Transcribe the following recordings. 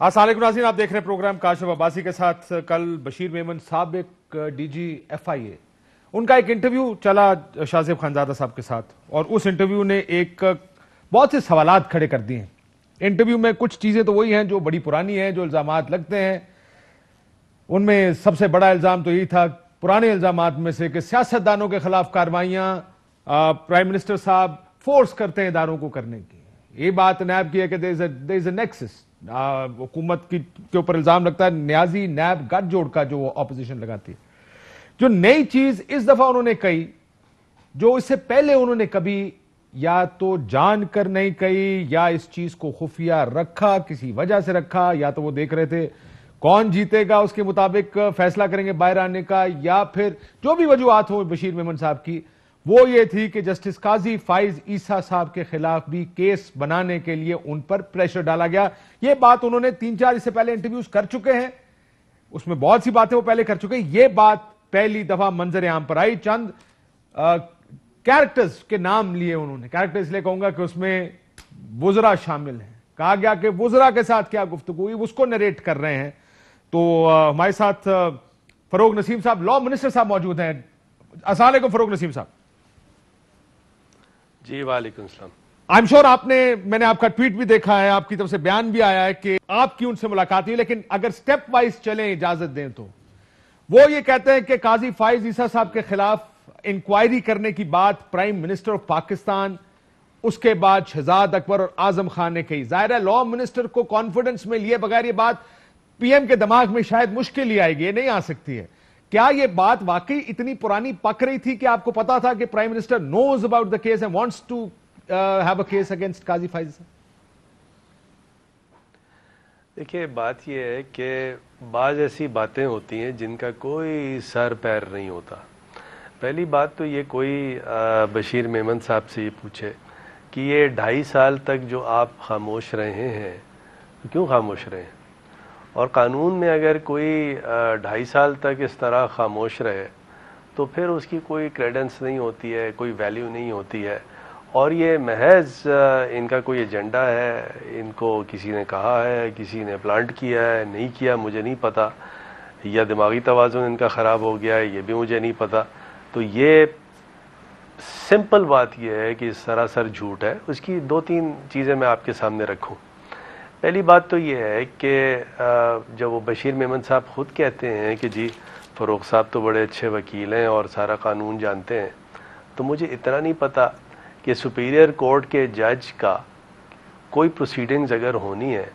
अस्सलाम वालेकुम नाज़रीन, आप देख रहे हैं प्रोग्राम काशिफ अब्बासी के साथ। कल बशीर मेमन साबिक डीजी FIA, उनका एक इंटरव्यू चला शाहज़ेब खानज़ादा साहब के साथ, और उस इंटरव्यू ने एक बहुत से सवालात खड़े कर दिए हैं। इंटरव्यू में कुछ चीजें तो वही हैं जो बड़ी पुरानी हैं, जो इल्जामात लगते हैं। उनमें सबसे बड़ा इल्जाम तो यही था, पुराने इल्जामात में से, कि सियासतदानों के खिलाफ कार्रवाइयां प्राइम मिनिस्टर साहब फोर्स करते हैं इदारों को करने की। ये बात नैब की है कि देयर इज अ नेक्सस। हुकूमत की के ऊपर इल्जाम लगता है न्याजी नैब गठजोड़ का जो ऑपोजिशन लगाती है। जो नई चीज इस दफा उन्होंने कही, जो इससे पहले उन्होंने कभी या तो जानकर नहीं कही, या इस चीज को खुफिया रखा, किसी वजह से रखा, या तो वो देख रहे थे कौन जीतेगा उसके मुताबिक फैसला करेंगे बाहर आने का, या फिर जो भी वजूहत हो बशीर मेमन साहब की, वो ये थी कि जस्टिस काजी फाइज ईसा साहब के खिलाफ भी केस बनाने के लिए उन पर प्रेशर डाला गया। ये बात उन्होंने 3-4 इससे पहले इंटरव्यूज कर चुके हैं, उसमें बहुत सी बातें वो पहले कर चुके हैं। ये बात पहली दफा मंजर आम पर आई। चंद कैरेक्टर्स के नाम लिए उन्होंने, कैरेक्टर इसलिए कहूंगा कि उसमें वुजरा शामिल हैं। कहा गया कि वुजरा के साथ क्या गुफ्तगू हुई, उसको नरेट कर रहे हैं। तो हमारे साथ फरोग नसीम साहब, लॉ मिनिस्टर साहब मौजूद हैं। अस्सलाम वालेकुम फरोग नसीम साहब। जी वालेकुम सलाम। आई एम श्योर मैंने आपका ट्वीट भी देखा है, आपकी तरफ से बयान भी आया है कि आपकी उनसे मुलाकात हुई, लेकिन अगर स्टेप वाइज चलें, इजाजत दें तो वो ये कहते हैं कि काजी फाइज ईसा साहब के खिलाफ इंक्वायरी करने की बात प्राइम मिनिस्टर ऑफ पाकिस्तान, उसके बाद शहजाद अकबर और आजम खान ने कही। जाहिर है लॉ मिनिस्टर को कॉन्फिडेंस में लिए बगैर ये बात PM के दिमाग में शायद मुश्किल ही आएगी, ये नहीं आ सकती है। क्या ये बात वाकई इतनी पुरानी पक रही थी कि आपको पता था कि prime minister knows about the case and wants to have a case against Qazi Faez? देखिए, बात यह है कि बाज़ ऐसी बातें होती हैं जिनका कोई सर पैर नहीं होता। पहली बात तो ये, कोई बशीर मेमन साहब से ये पूछे कि ये 2.5 साल तक जो आप खामोश रहे हैं, तो क्यों खामोश रहे हैं? और कानून में अगर कोई 2.5 साल तक इस तरह खामोश रहे तो फिर उसकी कोई क्रेडेंस नहीं होती है, कोई वैल्यू नहीं होती है। और ये महज इनका कोई एजेंडा है, इनको किसी ने कहा है, किसी ने प्लांट किया है, नहीं किया मुझे नहीं पता, या दिमागी तवाज़ुन इनका ख़राब हो गया है, ये भी मुझे नहीं पता। तो ये सिंपल बात यह है कि सरासर झूठ है। उसकी 2-3 चीज़ें मैं आपके सामने रखूं। पहली बात तो ये है कि जब वो बशीर मेमन साहब खुद कहते हैं कि जी फ़रूख साहब तो बड़े अच्छे वकील हैं और सारा कानून जानते हैं, तो मुझे इतना नहीं पता कि सुपीरियर कोर्ट के जज का कोई प्रोसीडिंग्स अगर होनी है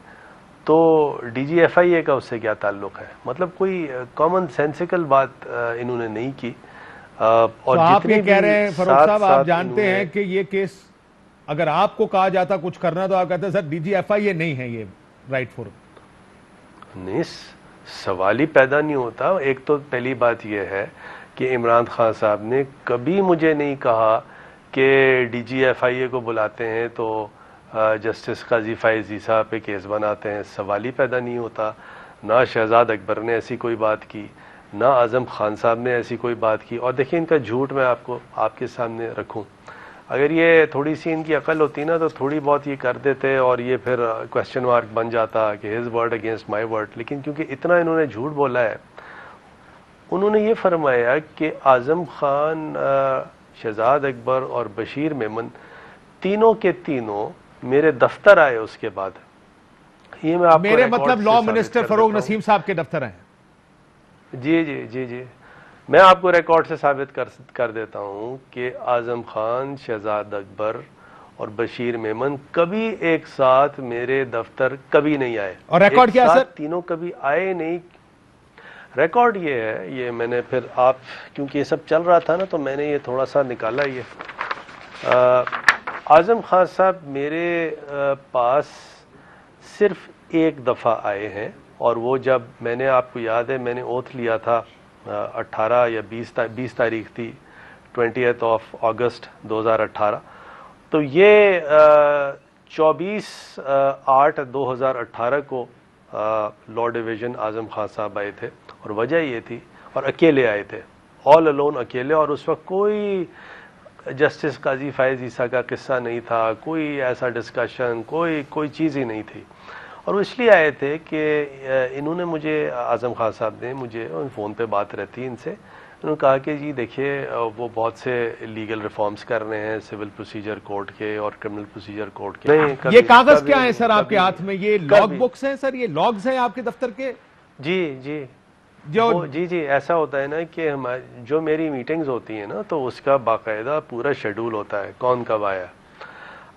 तो DG FIA का उससे क्या ताल्लुक़ है। मतलब कोई कॉमन सेंसिकल बात इन्होंने नहीं की। और तो आप ये कह रहे हैं फरूख साहब, आप जानते हैं कि ये केस अगर आपको कहा जाता कुछ करना तो आप कहते हैं सर DG FIA नहीं है ये राइट फोरम? नहीं, सवाल ही पैदा नहीं होता। एक तो पहली बात यह है कि इमरान खान साहब ने कभी मुझे नहीं कहा कि DG FIA को बुलाते हैं तो जस्टिस काजी फाइज ईसा पे केस बनाते हैं। सवाल ही पैदा नहीं होता। ना शहजाद अकबर ने ऐसी कोई बात की, ना आज़म खान साहब ने ऐसी कोई बात की। और देखिए, इनका झूठ मैं आपके सामने रखूं, अगर ये थोड़ी सी इनकी अकल होती ना तो थोड़ी बहुत ये कर देते और ये फिर क्वेश्चन मार्क बन जाता कि his word against my word. लेकिन क्योंकि इतना इन्होंने झूठ बोला है, उन्होंने ये फरमाया कि आज़म खान, शहजाद अकबर और बशीर मेमन तीनों के तीनों मेरे दफ्तर आए उसके बाद। ये मैं आपको मेरे मतलब लॉ मिनिस्टर फरोग नसीम साहब के दफ्तर हैं? जी जी जी जी, मैं आपको रिकॉर्ड से साबित कर देता हूं कि आज़म खान, शहजाद अकबर और बशीर मेमन कभी एक साथ मेरे दफ्तर कभी नहीं आए। और रिकॉर्ड क्या सर? तीनों कभी आए नहीं। रिकॉर्ड ये है, ये मैंने फिर क्योंकि ये सब चल रहा था ना तो मैंने ये थोड़ा सा निकाला। ये आज़म खान साहब मेरे पास सिर्फ एक दफ़ा आए हैं, और वो जब मैंने, आपको याद है मैंने ओथ लिया था 18 या 20 तारीख थी, 20 अगस्त 2018। तो ये 24/8/2018 को लॉ डिवीज़न आज़म खान साहब आए थे, और वजह ये थी, और अकेले आए थे, ऑल अलोन अकेले। और उस वक्त कोई जस्टिस काजी फाइज ईसा का किस्सा नहीं था, कोई ऐसा डिस्कशन, कोई चीज़ ही नहीं थी। और वो इसलिए आए थे कि इन्होंने मुझे, आज़म खान साहब ने मुझे, फ़ोन पे बात रहती इनसे, उन्होंने कहा कि जी देखिए वो बहुत से लीगल रिफॉर्म्स कर रहे हैं सिविल प्रोसीजर कोड के और क्रिमिनल प्रोसीजर कोड के। नहीं, ये कागज क्या है सर आपके हाथ में? ये लॉग बुक्स हैं सर, ये लॉग्स हैं आपके दफ्तर के? जी जी ऐसा होता है ना कि हमारी जो मेरी मीटिंग्स होती हैं ना, तो उसका बाकायदा पूरा शेड्यूल होता है कौन कब आया।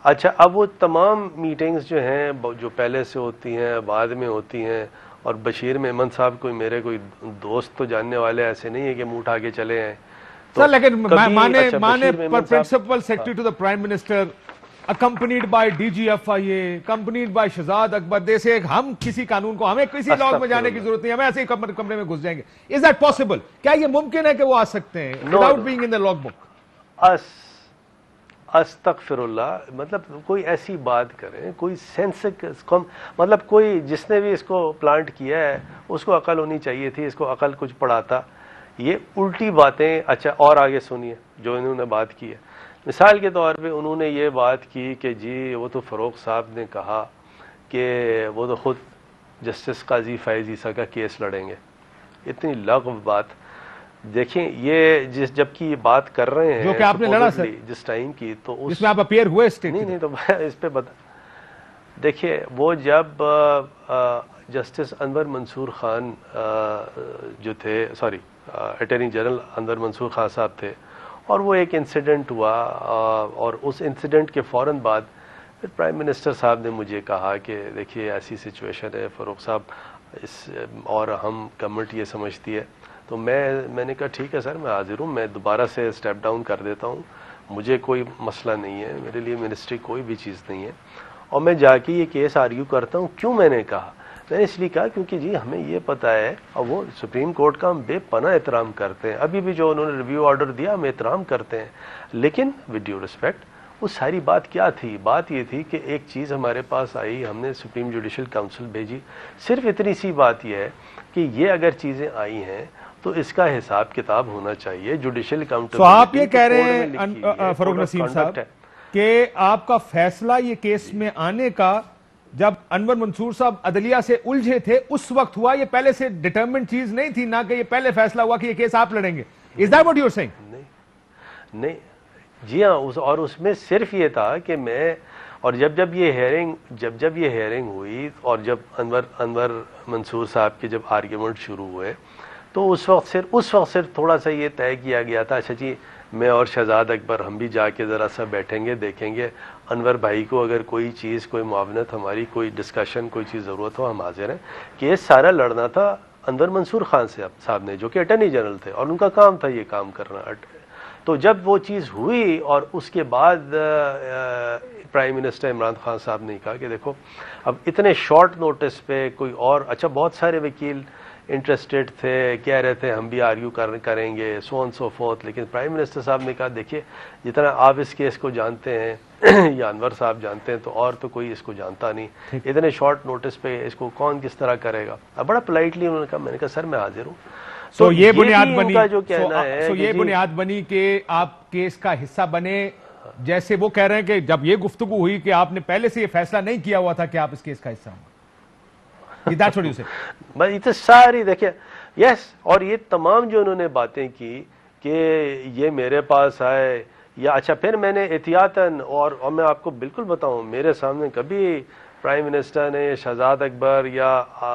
अच्छा, अब वो तमाम मीटिंग्स जो हैं, जो पहले से होती हैं, बाद में होती हैं, और बशीर मेमन साहब कोई दोस्त तो जानने वाले ऐसे नहीं है कि मुंह उठा के चले आए। तो सर लेकिन माने principal secretary to the prime minister, accompanied by DGFIA, accompanied by Shahzad Akbar, जैसे हम किसी कानून को, हमें किसी लॉग में जाने की जरूरत नहीं, हमें ऐसे ही कमरे में घुस जाएंगे। Is that possible? क्या ये मुमकिन है कि वो आ सकते हैं without being in the log book? अस्तगफिरुल्लाह, मतलब कोई ऐसी बात करें, कोई सेंस, मतलब कोई जिसने भी इसको प्लांट किया है उसको अकल होनी चाहिए थी, इसको अकल कुछ पढ़ाता। ये उल्टी बातें। अच्छा, और आगे सुनिए जो इन्होंने बात की है। मिसाल के तौर पे उन्होंने ये बात की कि जी वो तो फ़ारूक साहब ने कहा कि वो तो खुद जस्टिस काजी फैज़ ईसा का केस लड़ेंगे। इतनी लगव बात। देखें, ये जबकि ये बात कर रहे हैं जो कि आपने लड़ा सर जिस टाइम की, तो उसमें आप अपीयर हुए स्टेट? नहीं तो इस पे बता। देखिए, वो जब जस्टिस अनवर मंसूर खान जो थे, sorry attorney general Anwar Mansoor Khan sahab थे, और वो एक इंसिडेंट हुआ, और उस इंसिडेंट के फ़ौरन बाद फिर प्राइम मिनिस्टर साहब ने मुझे कहा कि देखिए ऐसी सिचुएशन है फ़ारूक साहब, और हम गवर्नमेंट ये समझती है। तो मैंने कहा ठीक है सर, मैं हाजिर हूँ, मैं दोबारा से स्टेप डाउन कर देता हूँ, मुझे कोई मसला नहीं है, मेरे लिए मिनिस्ट्री कोई भी चीज़ नहीं है, और मैं जाके ये केस आर्ग्यू करता हूँ। क्यों मैंने कहा? मैंने इसलिए कहा क्योंकि जी हमें ये पता है, और वो सुप्रीम कोर्ट का हम बेपनाह एहतराम करते हैं, अभी भी जो उन्होंने रिव्यू ऑर्डर दिया हम एहतराम करते हैं, लेकिन विद ड्यू रिस्पेक्ट वो सारी बात क्या थी? बात ये थी कि एक चीज़ हमारे पास आई, हमने सुप्रीम जुडिशल काउंसिल भेजी, सिर्फ इतनी सी बात यह है कि ये अगर चीज़ें आई हैं तो इसका हिसाब किताब होना चाहिए, जुडिशल अकाउंटेबिलिटी। तो आप ये कह रहे हैं फरूक नसीम साहब कि आपका फैसला ये केस में आने का जब अनवर मंसूर साहब अदलिया से उलझे थे उस वक्त हुआ, ये पहले से डिटरमिन्ड चीज नहीं थी, ना कि ये पहले फैसला हुआ कि ये केस आप लड़ेंगे? Is that what you are saying? नहीं जी हाँ, और उसमें सिर्फ ये था कि मैं, और जब ये हेयरिंग हुई, और जब अनवर मंसूर साहब के जब आर्ग्यूमेंट शुरू हुए, तो उस वक्त सिर्फ थोड़ा सा ये तय किया गया था, अच्छा जी मैं और शहजाद अकबर हम भी जाके ज़रा सा बैठेंगे, देखेंगे अनवर भाई को अगर कोई चीज़, कोई मुआवनत, हमारी कोई डिस्कशन, कोई चीज़ ज़रूरत हो हम हाजिर हैं। केस सारा लड़ना था अनवर मंसूर खान साहब ने, जो कि अटॉर्नी जनरल थे, और उनका काम था ये काम करना। तो जब वो चीज़ हुई और उसके बाद प्राइम मिनिस्टर इमरान खान साहब ने कहा कि देखो अब इतने शॉर्ट नोटिस पे कोई और, अच्छा बहुत सारे वकील इंटरेस्टेड थे, कह रहे थे हम भी आर्ग्यू करेंगे, सो ऑन सो फोर्थ, लेकिन प्राइम मिनिस्टर साहब ने कहा देखिए जितना आप इस केस को जानते हैं या अनवर साहब जानते हैं, तो और तो कोई इसको जानता नहीं, इतने शॉर्ट नोटिस पे इसको कौन किस तरह करेगा। अब बड़ा पोलाइटली उन्होंने कहा, मैंने कहा सर मैं हाजिर हूँ। तो ये बुनियाद बनी, जो कहना है ये बुनियाद बनी कि आप केस का हिस्सा बने, जैसे वो कह रहे हैं कि जब ये गुफ्तगू हुई कि आपने पहले से ये फैसला नहीं किया हुआ था कि आप इस केस का हिस्सा होंगे। That's what you say? बस इतने सारी देखिए, यस, और ये तमाम जो उन्होंने बातें की कि ये मेरे पास आए, या अच्छा फिर मैंने एहतियातन, और मैं आपको बिल्कुल बताऊं, मेरे सामने कभी प्राइम मिनिस्टर ने, शहजाद अकबर या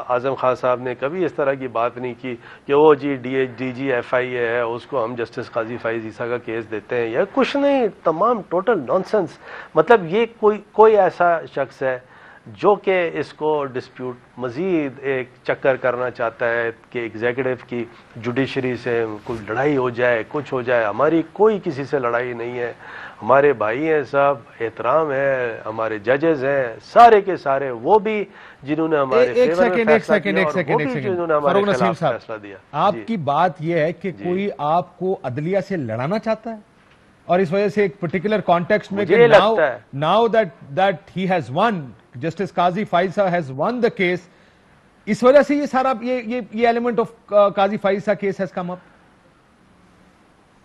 आज़म खान साहब ने कभी इस तरह की बात नहीं की कि वो जी DGFIA है, उसको हम जस्टिस काजी फैज़ ईसा का केस देते हैं, या कुछ नहीं, तमाम टोटल नॉनसेंस। मतलब ये कोई ऐसा शख्स है जो कि इसको डिस्प्यूट मज़ीद एक चक्कर करना चाहता है कि एग्जीक्यूटिव की जुडिशरी से कोई लड़ाई हो जाए, कुछ हो जाए। हमारी कोई किसी से लड़ाई नहीं है, हमारे भाई हैं सब, एहतराम है, हमारे जजेस हैं सारे के सारे, वो भी जिन्होंने हमारे फेवर में फैसला दिया, और वो भी जिन्होंने हमारे खिलाफ फैसला दिया। आपकी बात यह है कि कोई आपको अदलिया से लड़ाना चाहता है, और इस वजह से एक पर्टिकुलर कॉन्टेक्स्ट में now that he has won, justice Qazi Faez has won the case, इस वजह से ये सारा ये element of Qazi Faez case has come up.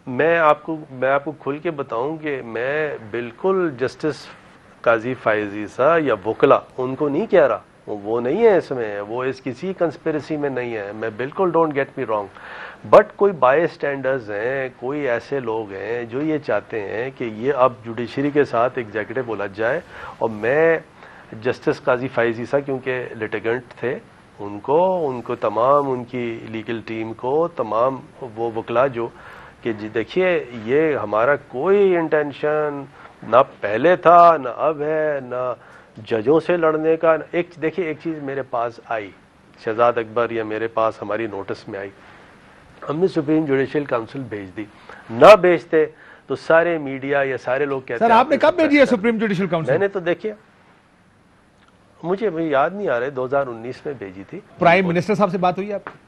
मैं आपको खुल के बताऊं कि मैं बिल्कुल जस्टिस काजी फैज़ ईसा या वकला उनको नहीं कह रहा, वो नहीं है इसमें, वो इस किसी कंस्पिरेसी में नहीं है, मैं बिल्कुल, don't get me wrong, but कोई बाय स्टैंडर्ड्स हैं, कोई ऐसे लोग हैं जो ये चाहते हैं कि ये अब जुडिशरी के साथ एग्जीक्यूटिव उलझ जाए। और मैं जस्टिस काजी फैज़ ईसा क्योंकि लिटिगेंट थे, उनको तमाम उनकी लीगल टीम को, तमाम वो वकला जो कि देखिए ये हमारा कोई इंटेंशन ना पहले था, ना अब है, ना जजों से लड़ने का। एक देखिए, एक चीज़ मेरे पास आई, शहजाद अकबर या मेरे पास हमारी नोटिस में आई, हमने सुप्रीम जुडिशियल काउंसिल भेज दी, ना भेजते तो सारे मीडिया या सारे लोग कहते सर आपने कब भेजी है सुप्रीम जुडिशियल काउंसिल? मैंने तो देखिए, मुझे याद नहीं आ रहा है, 2019 में भेजी थी। प्राइम मिनिस्टर साहब से बात हुई आपकी?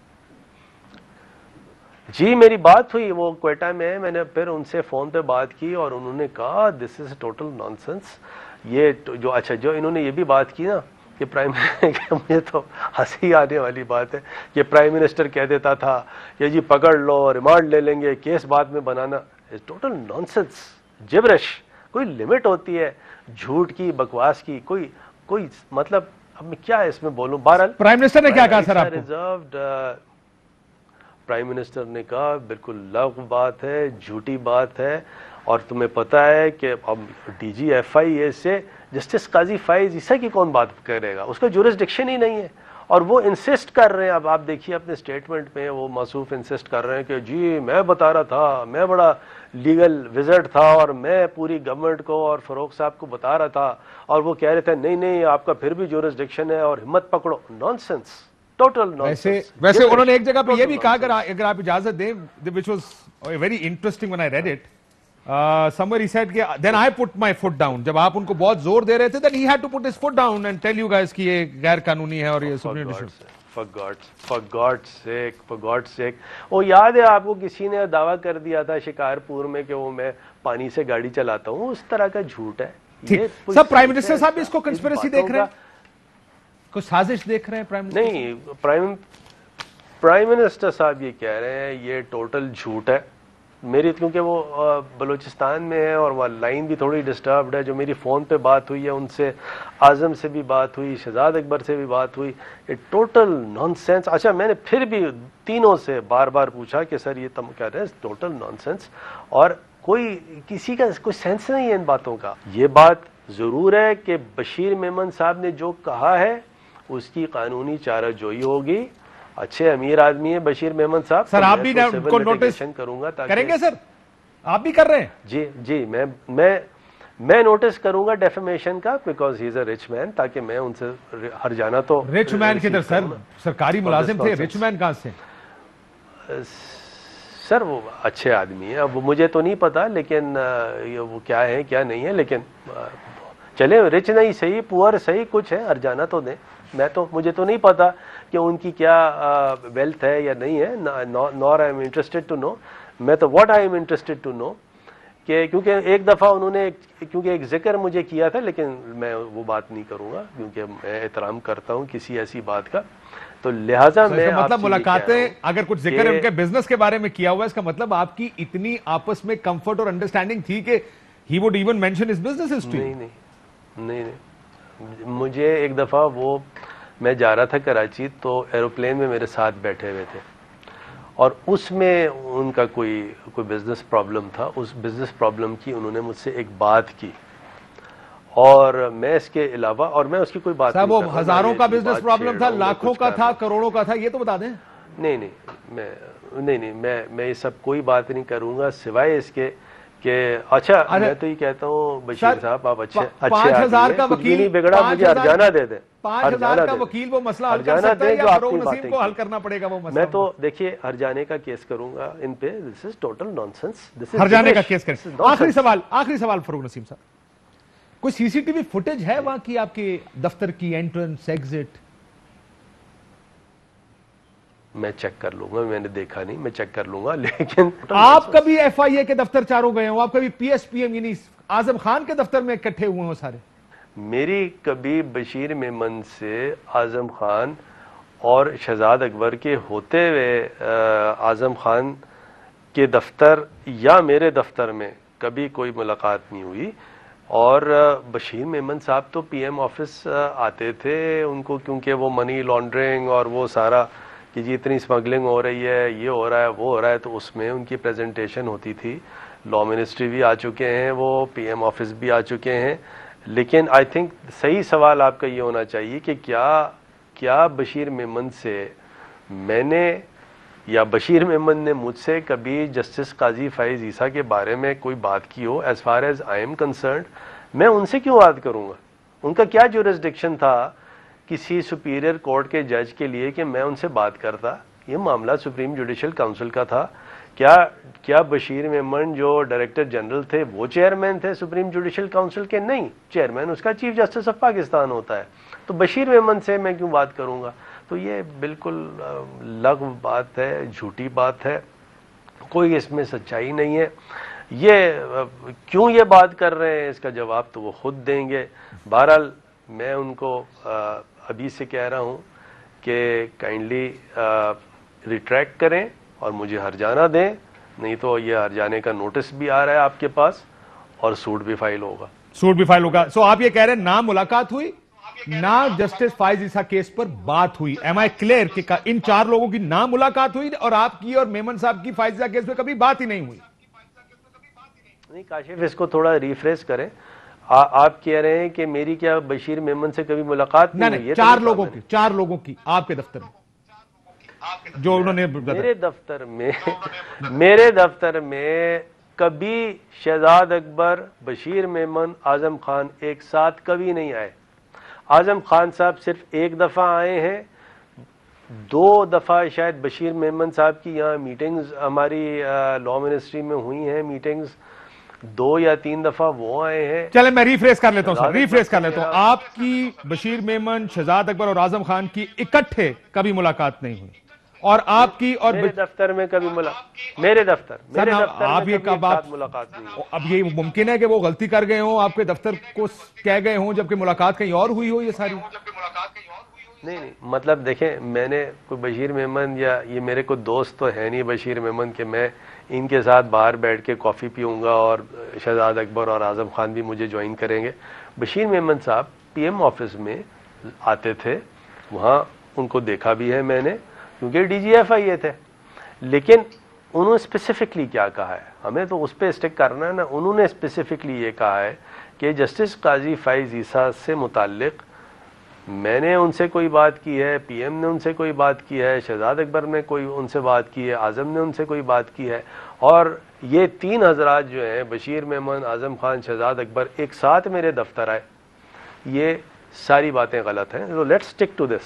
जी मेरी बात हुई, वो क्वेटा में है, मैंने फिर उनसे फोन पे बात की और उन्होंने कहा दिस इज टोटल नॉनसेंस। ये जो अच्छा जो इन्होंने ये भी बात की ना कि प्राइम मुझे तो हंसी आने वाली बात है कि प्राइम मिनिस्टर कह देता था कि जी पकड़ लो, रिमांड ले लेंगे, केस बाद में बनाना। Is total nonsense, gibberish. कोई लिमिट होती है झूठ की, बकवास की, कोई मतलब अब मैं क्या इसमें बोलूं। बहरहाल प्राइम मिनिस्टर ने क्या कहा सर आपको? रिजर्व्ड प्राइम मिनिस्टर ने कहा बिल्कुल लव बात है, झूठी बात है, और तुम्हें पता है कि अब डीजी एफआईए से जस्टिस काजी फैज़ ईसा की कौन बात करेगा, उसका जुरिस्डिक्शन ही नहीं है। और वो इंसिस्ट कर रहे हैं, अब आप देखिए अपने स्टेटमेंट में वो मसूफ इंसिस्ट कर रहे हैं कि जी मैं बता रहा था, मैं बड़ा लीगल विजिट था और मैं पूरी गवर्नमेंट को और फरूक साहब को बता रहा था, और वो कह रहे थे नहीं नहीं आपका फिर भी जुरिस्डिक्शन है और हिम्मत पकड़ो। Nonsense, total nonsense. वैसे उन्होंने एक जगह पे ये भी कहा, अगर आप इजाजत दें, which was very interesting when I read it, somewhere he said कि then I put my foot down, जब आप उनको बहुत जोर दे रहे थे, then he had to put his foot down and tell you guys कि ये गैर कानूनी है और ये supreme court. For God's sake, वो याद है आपको किसी ने दावा कर दिया था शिकारपुर में कि वो मैं पानी से गाड़ी चलाता हूँ, उस तरह का झूठ है ये। सब प्राइम मिनिस्टर साहब भी इसको कंस्पिरेसी देख रहे हैं, कुछ साजिश देख रहे हैं प्राइम मिनिस्टर? नहीं, प्राइम मिनिस्टर साहब ये कह रहे हैं ये टोटल झूठ है। मेरी क्योंकि वो बलूचिस्तान में है और वह लाइन भी थोड़ी डिस्टर्ब्ड है, जो मेरी फ़ोन पे बात हुई है उनसे, आज़म से भी बात हुई, शहजाद अकबर से भी बात हुई, ये टोटल नॉनसेंस। अच्छा मैंने फिर भी तीनों से बार बार पूछा कि सर ये तुम कह रहे हैं टोटल नॉनसेंस, और कोई किसी का कोई सेंस नहीं है इन बातों का। ये बात ज़रूर है कि बशीर मेमन साहब ने जो कहा है उसकी कानूनी चाराजोई होगी। अच्छे अमीर आदमी है बशीर मेमन साहब। सर आप भी उनको नोटिस करूंगा, करेंगे सर? आप भी कर रहे हैं? जी मैं नोटिस करूंगा डेफेमेशन का, because he is a rich man, ताकि मैं उनसे हर जाना। तो रिच मैन किधर सर? सरकारी मुलाजिम थे, रिच मैन कहां से? सर वो अच्छे आदमी है, अब मुझे तो नहीं पता लेकिन वो क्या है क्या नहीं है, लेकिन चले रिच नहीं सही, पुअर सही, कुछ है, हर जाना तो दें। मैं तो मुझे तो नहीं पता कि उनकी क्या वेल्थ है या नहीं है, nor I am interested to know. मैं तो what I am interested to know कि क्योंकि एक दफ़ा उन्होंने क्योंकि एक जिक्र मुझे किया था, लेकिन मैं वो बात नहीं करूंगा क्योंकि मैं एहतराम करता हूं किसी ऐसी बात का, तो लिहाजा मैं मतलब मुलाकातें अगर कुछ जिक्र उनके बिजनेस के बारे में किया हुआ है, इसका मतलब आपकी इतनी आपस में कंफर्ट और अंडरस्टैंडिंग थी कि he would even mention his business history? नहीं, मुझे एक दफ़ा वो मैं जा रहा था कराची, तो एरोप्लेन में मेरे साथ बैठे हुए थे और उसमें उनका कोई बिजनेस प्रॉब्लम था। उस बिजनेस प्रॉब्लम की उन्होंने मुझसे एक बात की और मैं इसके अलावा और मैं उसकी कोई बात साहब वो हजारों का बिजनेस प्रॉब्लम था, लाखों का था, करोड़ों का था, ये तो बता दें। नहीं मैं ये सब कोई बात नहीं करूंगा सिवाय इसके कि अच्छा मैं तो ये कहता हूँ बशीर साहब आप अच्छे 5,000 का वकील नहीं बिगड़ा, मुझे हरजाना दे दे। 5,000 का वकील वो मसला हल कर सकता है या फरूक नसीम को हल करना पड़ेगा वो मसला? मैं तो देखिए हरजाने का केस करूंगा इन पे। This is total nonsense. हरजाने का केस करें। आखिरी सवाल फरूक नसीम साहब, कोई सीसीटीवी फुटेज है वहां की, आपके दफ्तर की एंट्रेंस एग्जिट? मैं चेक कर लूंगा, मैंने देखा नहीं, मैं चेक कर लूंगा। लेकिन आप कभी एफआईए के दफ्तर चारों गए हो? आप कभी पीएसपीएम यानी आजम खान के दफ्तर में इकट्ठे हुए हो सारे? मेरी कभी बशीर मेमन से आजम खान और शहजाद अकबर के होते हुए आजम खान के दफ्तर या मेरे दफ्तर में कभी कोई मुलाकात नहीं हुई। और बशीर मेमन साहब तो पीएम ऑफिस आते थे, उनको क्योंकि वो मनी लॉन्ड्रिंग और वो सारा कि जी इतनी स्मगलिंग हो रही है, ये हो रहा है, वो हो रहा है, तो उसमें उनकी प्रेजेंटेशन होती थी। लॉ मिनिस्ट्री भी आ चुके हैं, वो पीएम ऑफिस भी आ चुके हैं। लेकिन आई थिंक सही सवाल आपका ये होना चाहिए कि क्या बशीर मेमन से मैंने या बशीर मेमन ने मुझसे कभी जस्टिस काजी फाइज ईसा के बारे में कोई बात की हो? As far as I am concerned, मैं उनसे क्यों बात करूंगा? उनका क्या जुरिस्डिक्शन था किसी सुपीरियर कोर्ट के जज के लिए कि मैं उनसे बात करता? ये मामला सुप्रीम जुडिशल काउंसिल का था। क्या बशीर मेमन जो डायरेक्टर जनरल थे वो चेयरमैन थे सुप्रीम जुडिशल काउंसिल के? नहीं, चेयरमैन उसका चीफ जस्टिस ऑफ पाकिस्तान होता है। तो बशीर मेमन से मैं क्यों बात करूंगा? तो ये बिल्कुल लग़व बात है, झूठी बात है, कोई इसमें सच्चाई नहीं है। ये क्यों ये बात कर रहे हैं इसका जवाब तो वो खुद देंगे। बहरहाल मैं उनको अभी से कह रहा हूं कि काइंडली रिट्रैक्ट करें और मुझे हर्जाना दें, नहीं तो ये हर्जाने का नोटिस भी आ रहा है आपके पास और सूट भी फाइल होगा। सूट भी फाइल होगा। सो आप ये कह रहे हैं ना मुलाकात हुई, ना जस्टिस फाइज ईसा केस पर बात हुई। एम आई क्लियर कि इन 4 लोगों की ना मुलाकात हुई और आपकी और मेमन साहब की फाइज ईसा केस पे कभी बात ही नहीं हुई? नहीं काशिफ, इसको थोड़ा रिफ्रेश करें। आप कह रहे हैं कि मेरी क्या बशीर मेमन से कभी मुलाकात नहीं हुई? 4 लोगों की आपके दफ्तर में जो उन्होंने मेरे दफ्तर में कभी शहजाद अकबर, बशीर मेमन, आजम खान एक साथ कभी नहीं आए। आजम खान साहब सिर्फ एक दफा आए हैं, 2 दफा शायद बशीर मेमन साहब की यहाँ मीटिंग्स हमारी लॉ मिनिस्ट्री में हुई हैं, मीटिंग्स 2 या 3 दफा वो आए हैं। चले मैं रिफ्रेश कर लेता हूं आपकी बशीर मेमन, शहजाद अकबर और आजम खान की इकट्ठे कभी मुलाकात नहीं हुई और आपकी और मेरे दफ्तर में कभी मेरे दफ्तर आप ये कब मुलाकात नहीं। अब ये मुमकिन है कि वो गलती कर गए हों, आपके दफ्तर को कह गए हों, जबकि मुलाकात कहीं और हुई हो? ये सारी नहीं, मतलब देखें, मैंने कोई बशीर मेमन या ये मेरे को दोस्त तो है नहीं बशीर मेमन के मैं इनके साथ बाहर बैठ के कॉफ़ी पीऊँगा और शहजाद अकबर और आजम खान भी मुझे ज्वाइन करेंगे। बशीर मेमन साहब पीएम ऑफिस में आते थे, वहाँ उनको देखा भी है मैंने, क्योंकि DGFIA थे। लेकिन उन्होंने स्पेसिफिकली क्या कहा है, हमें तो उस पर स्टिक करना है ना। उन्होंने स्पेसिफिकली ये कहा है कि जस्टिस काजी फाइज ईसा से मुताल्लिक मैंने उनसे कोई बात की है, पीएम ने उनसे कोई बात की है, शहजाद अकबर ने कोई उनसे बात की है, आजम ने उनसे कोई बात की है, और ये 3 हजरात जो हैं बशीर मेमन, आजम खान, शहजाद अकबर एक साथ मेरे दफ्तर आए। ये सारी बातें गलत हैं। तो लेट्स स्टिक टू दिस।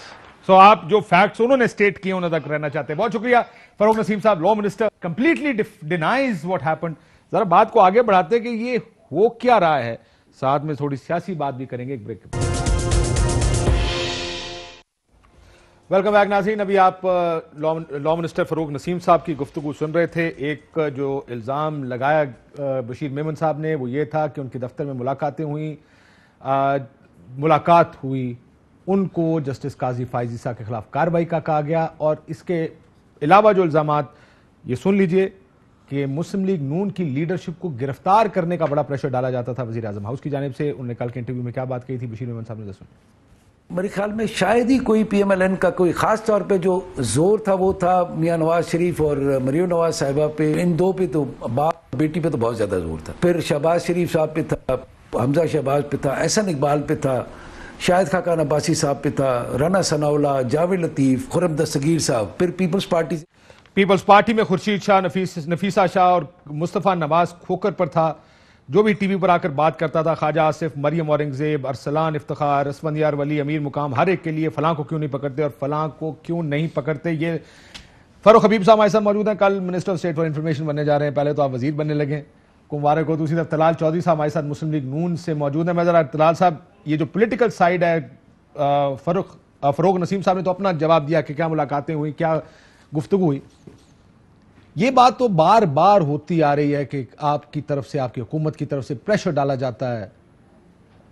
सो आप जो फैक्ट्स उन्होंने स्टेट किए उन्हें तक रहना चाहते हैं। बहुत शुक्रिया फरूक नसीम साहब, law minister, completely denies what happened. जरा बात को आगे बढ़ाते हैं कि ये हो क्या रहा है, साथ में थोड़ी सियासी बात भी करेंगे। एक ब्रेक। वेलकम बैक नाज़रीन। अभी आप लॉ मिनिस्टर फरूक नसीम साहब की गुफ्तगू सुन रहे थे। एक जो इल्ज़ाम लगाया बशीर मेमन साहब ने वो ये था कि उनके दफ्तर में मुलाकातें हुई, मुलाकात हुई, उनको जस्टिस काजी फाइज ईसा के खिलाफ कार्रवाई का कहा गया। और इसके अलावा जो इल्ज़ामात, ये सुन लीजिए कि मुस्लिम लीग नून की लीडरशिप को गिरफ्तार करने का बड़ा प्रेशर डाला जाता था वज़ीर आज़म हाउस की जानिब से। उन्होंने कल के इंटरव्यू में क्या बात कही थी, बशीर मेमन साहब ने सुन। मेरे ख्याल में शायद ही कोई PMLN का कोई खास तौर पे जो जोर था वो था मियां नवाज शरीफ और मरियम नवाज साहिबा पे। इन 2 पे तो, बाप बेटी पे तो बहुत ज्यादा जोर था। फिर शहबाज शरीफ साहब पे था, हमजा शहबाज पे था, एहसन इकबाल पे था, शाहिद खाकान अब्बासी साहब पे था, राना सनाउल्लाह, जावेद लतीफ, खुर्रम दस्तगीर साहब। फिर पीपल्स पार्टी में खुर्शीद शाह, नफीसा शाह और मुस्तफ़ा नवाज खोकर पर था। जो भी टीवी पर आकर बात करता था, ख्वाजा आसिफ, मरियम औरंगजेब, अरसलान इफ्तिखार, रसवंदियार वली, अमीर मुकाम, हर एक के लिए फलां को क्यों नहीं पकड़ते और फलां को क्यों नहीं पकड़ते। ये फरूक हबीब साहब हमारे साथ मौजूद हैं, कल minister of state for information बनने जा रहे हैं। पहले तो आप वजीर बनने लगे, मुबारक हो। दूसरी तरफ तलाल चौधरी साहब हमारे साथ मुस्लिम लीग नून से मौजूद है। मैं जरा तलाल साहब, ये जो पोलिटिकल साइड है, फरूक नसीम साहब ने तो अपना जवाब दिया कि क्या मुलाकातें हुई, क्या गुफ्तगू हुई। ये बात तो बार बार होती आ रही है कि आपकी तरफ से, आपकी हुकूमत की तरफ से प्रेशर डाला जाता है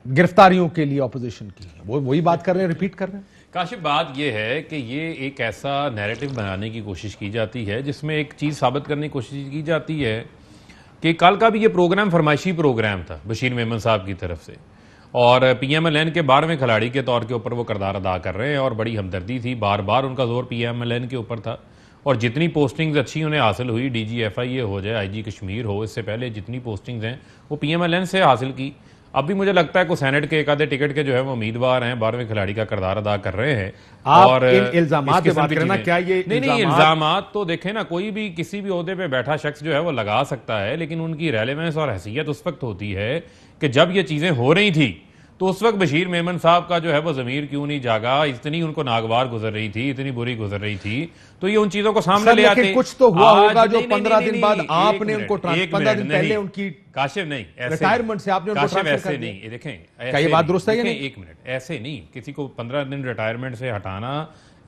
गिरफ्तारियों के लिए ऑपोजिशन की। वो वही बात कर रहे हैं, रिपीट कर रहे हैं। काशिफ, बात यह है कि ये एक ऐसा नैरेटिव बनाने की कोशिश की जाती है जिसमें एक चीज़ साबित करने की कोशिश की जाती है कि कल का भी ये प्रोग्राम फरमाइशी प्रोग्राम था बशीर मेमन साहब की तरफ से, और पीएमएलएन के 12वें खिलाड़ी के तौर के ऊपर वो किरदार अदा कर रहे हैं और बड़ी हमदर्दी थी, बार बार उनका जोर पीएमएलएन के ऊपर था। और जितनी पोस्टिंग्स अच्छी उन्हें हासिल हुई, डीजी एफआईए हो जाए, आईजी कश्मीर हो, इससे पहले जितनी पोस्टिंग्स हैं वो पीएमएलएन से हासिल की। अब भी मुझे लगता है को सेनेट के एक आधे टिकट के जो है वो उम्मीदवार हैं, 12वें खिलाड़ी का किरदार अदा कर रहे हैं। आप और इन इल्जामात पे बात करना, क्या ये नहीं, इल्जामात तो देखें ना, कोई भी किसी भी ओहदे पे बैठा शख्स जो है वो लगा सकता है, लेकिन उनकी रेलेवेंस और हैसियत उस वक्त होती है कि जब ये चीजें हो रही थी तो उस वक्त बशीर मेमन साहब का जो है वो ज़मीर क्यों नहीं जागा, इतनी उनको नागवार गुजर रही थी, इतनी बुरी गुजर रही थी, तो ये उन चीजों को सामने ले आते। कुछ तो हुआ होगा जो 15 दिन बाद आपने उनको 15 दिन पहले उनकी काशिफ नहीं, रिटायरमेंट से आपने उनको काशिफ ऐसे नहीं, देखें क्या ये बात दुरुस्त है? एक मिनट, ऐसे नहीं, किसी को 15 दिन रिटायरमेंट से हटाना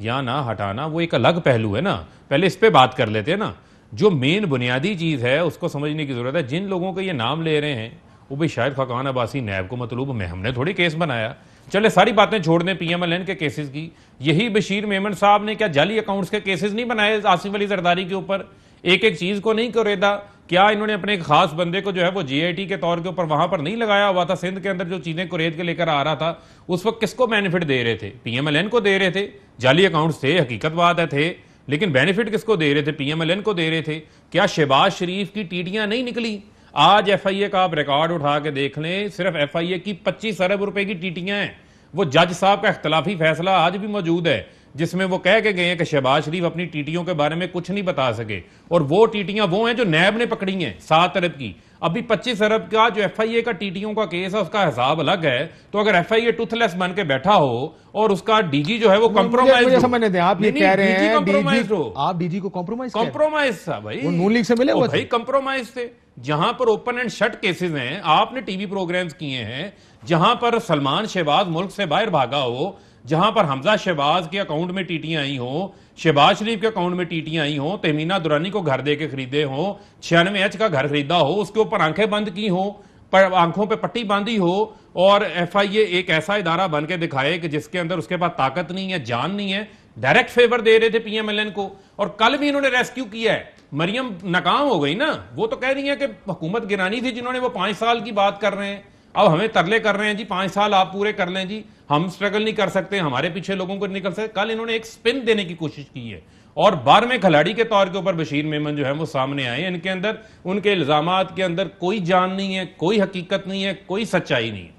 या ना हटाना वो एक अलग पहलू है ना, पहले इस पे बात कर लेते हैं ना। जो मेन बुनियादी चीज है उसको समझने की जरूरत है। जिन लोगों के ये नाम ले रहे हैं वो भी शायद खकान अब्बासी नैब को मतलूब में, हमने थोड़ी केस बनाया। चले सारी बातें छोड़ दें पीएमएलएन के केसेस की, यही बशीर मेमन साहब ने क्या जाली अकाउंट्स के केसेस नहीं बनाए आसिफ अली जरदारी के ऊपर? एक एक चीज को नहीं कुरेदा? क्या इन्होंने अपने एक खास बंदे को जो है वो जीआईटी के तौर के ऊपर वहां पर नहीं लगाया हुआ था? सिंध के अंदर जो चीजें कुरेद के लेकर आ रहा था उस वक्त किसको बेनिफिट दे रहे थे? पीएमएलएन को दे रहे थे। जाली अकाउंट्स थे, हकीकत बात है थे, लेकिन बेनिफिट किसको दे रहे थे? पीएमएलएन को दे रहे थे। क्या शहबाज शरीफ की टीटियां नहीं निकली? आज एफआईए का आप रिकॉर्ड उठा के देख लें, सिर्फ एफआईए की 25 अरब रुपए की टीटियां हैं। वो जज साहब का इख्तलाफी फैसला आज भी मौजूद है जिसमें वो कह के गए हैं कि शहबाज शरीफ अपनी टीटियों के बारे में कुछ नहीं बता सके, और वो टीटियां वो हैं जो नैब ने पकड़ी हैं 7 अरब की। अभी 25 अरब का जो एफआईए का टीटियों का केस है उसका हिसाब अलग है। तो अगर एफआईए टूथलेस बन के बैठा हो और उसका डीजी जो है वो कॉम्प्रोमाइज, समझने दें, आप ये कह रहे हैं कॉम्प्रोमाइज हो, आप डीजी को कॉम्प्रोमाइज था भाई, वो नून लीग से मिले हुए भाई, कॉम्प्रोमाइज थे। जहां पर ओपन एंड शट केसेस हैं, आपने टीवी प्रोग्राम्स किए हैं, जहां पर सलमान शहबाज मुल्क से बाहर भागा हो, जहां पर हमजा शहबाज के अकाउंट में टीटियां आई हो, शहबाज शरीफ के अकाउंट में टीटियां आई हो, तहमीना दुरानी को घर दे के खरीदे हो, 96H का घर खरीदा हो, उसके ऊपर आंखें बंद की हो, पर आंखों पे पट्टी बांधी हो, और एफआईए एक ऐसा इदारा बन के दिखाए कि जिसके अंदर उसके पास ताकत नहीं है, जान नहीं है, डायरेक्ट फेवर दे रहे थे पीएमएलएन को। और कल भी इन्होंने रेस्क्यू किया है। मरियम नाकाम हो गई ना, वो तो कह रही है कि हुकूमत गिरानी थी जिन्होंने वो 5 साल की बात कर रहे हैं, अब हमें तरले कर रहे हैं जी 5 साल आप पूरे कर लें जी, हम स्ट्रगल नहीं कर सकते, हमारे पीछे लोगों को नहीं कर सकते। कल इन्होंने एक स्पिन देने की कोशिश की है और 12वें खिलाड़ी के तौर के ऊपर बशीर मेमन जो है वो सामने आए। इनके अंदर, उनके इल्जामात के अंदर कोई जान नहीं है, कोई हकीकत नहीं है, कोई सच्चाई नहीं है।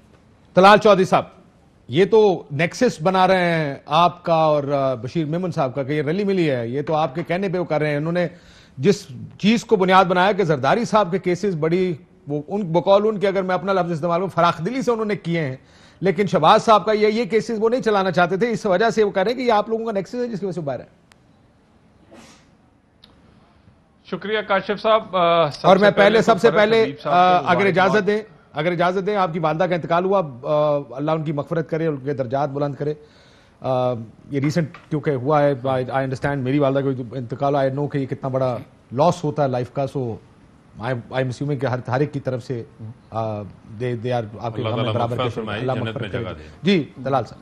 तलाल चौधरी साहब, ये तो नेक्सस बना रहे हैं आपका और बशीर मेमन साहब का कि ये रली मिली है, ये तो आपके कहने पे वो कर रहे हैं। उन्होंने जिस चीज को बुनियाद बनाया कि जरदारी साहब के केसेस बड़ी, वो उन बकौल उनके, अगर मैं अपना लफ्ज इस्तेमाल करूं, फराखदिली से उन्होंने किए हैं, लेकिन शहबाज साहब का ये केसेस वो नहीं चलाना चाहते थे, इस वजह से वो कह रहे हैं कि ये आप लोगों का नेक्सस है जिसकी वजह से बाहर है। शुक्रिया काशिफ साहब। और मैं सबसे पहले अगर इजाजत दें, आपकी वालदा का इंतकाल हुआ, अल्लाह उनकी मगफरत करे, उनके दर्जात बुलंद करे। ये रिसेंट क्योंकि हुआ है, आई अंडरस्टैंड, मेरी वालदा का इंतकाल, आई नो कि ये कितना बड़ा लॉस होता है लाइफ का। सो आई एम अस्यूमिंग कि हर एक की तरफ से दे आर आपके बराबर के। जी तलाल साहब।